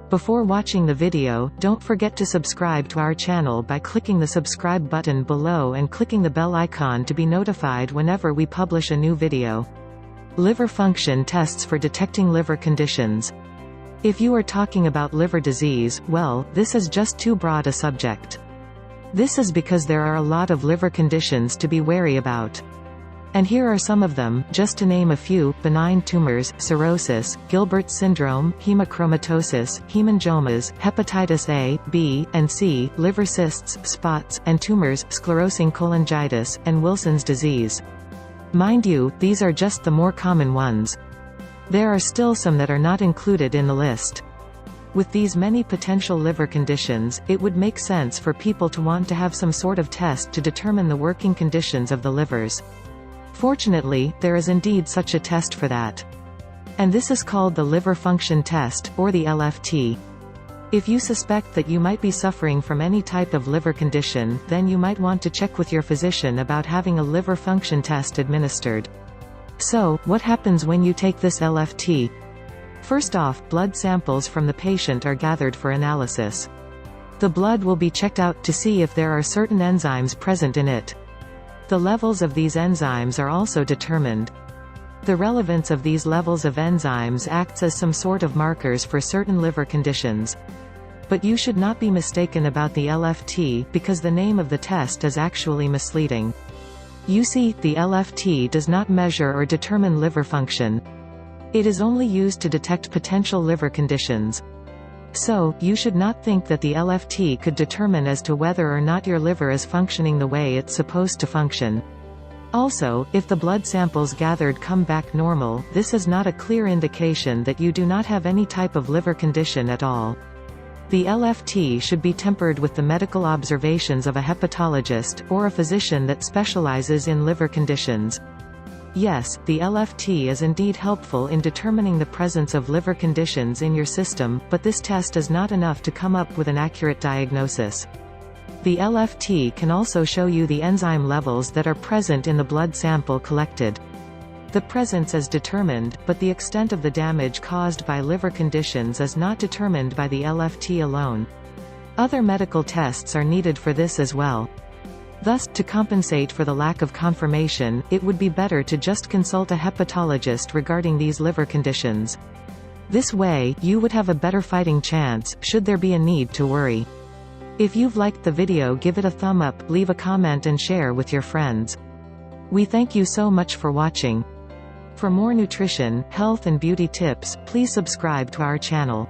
Before watching the video, don't forget to subscribe to our channel by clicking the subscribe button below and clicking the bell icon to be notified whenever we publish a new video. Liver function tests for detecting liver conditions. If you are talking about liver disease, well, this is just too broad a subject. This is because there are a lot of liver conditions to be wary about. And here are some of them, just to name a few: benign tumors, cirrhosis, Gilbert syndrome, hemachromatosis, hemangiomas, hepatitis A, B, and C, liver cysts, spots, and tumors, sclerosing cholangitis, and Wilson's disease. Mind you, these are just the more common ones. There are still some that are not included in the list. With these many potential liver conditions, it would make sense for people to want to have some sort of test to determine the working conditions of the livers. Fortunately, there is indeed such a test for that. And this is called the liver function test, or the LFT. If you suspect that you might be suffering from any type of liver condition, then you might want to check with your physician about having a liver function test administered. So, what happens when you take this LFT? First off, blood samples from the patient are gathered for analysis. The blood will be checked out to see if there are certain enzymes present in it. The levels of these enzymes are also determined. The relevance of these levels of enzymes acts as some sort of markers for certain liver conditions. But you should not be mistaken about the LFT, because the name of the test is actually misleading. You see, the LFT does not measure or determine liver function. It is only used to detect potential liver conditions. So, you should not think that the LFT could determine as to whether or not your liver is functioning the way it's supposed to function. Also, if the blood samples gathered come back normal, this is not a clear indication that you do not have any type of liver condition at all. The LFT should be tempered with the medical observations of a hepatologist, or a physician that specializes in liver conditions. Yes, the LFT is indeed helpful in determining the presence of liver conditions in your system, but this test is not enough to come up with an accurate diagnosis. The LFT can also show you the enzyme levels that are present in the blood sample collected. The presence is determined, but the extent of the damage caused by liver conditions is not determined by the LFT alone. Other medical tests are needed for this as well. Thus, to compensate for the lack of confirmation, it would be better to just consult a hepatologist regarding these liver conditions. This way, you would have a better fighting chance, should there be a need to worry. If you've liked the video, give it a thumb up, leave a comment and share with your friends. We thank you so much for watching. For more nutrition, health and beauty tips, please subscribe to our channel.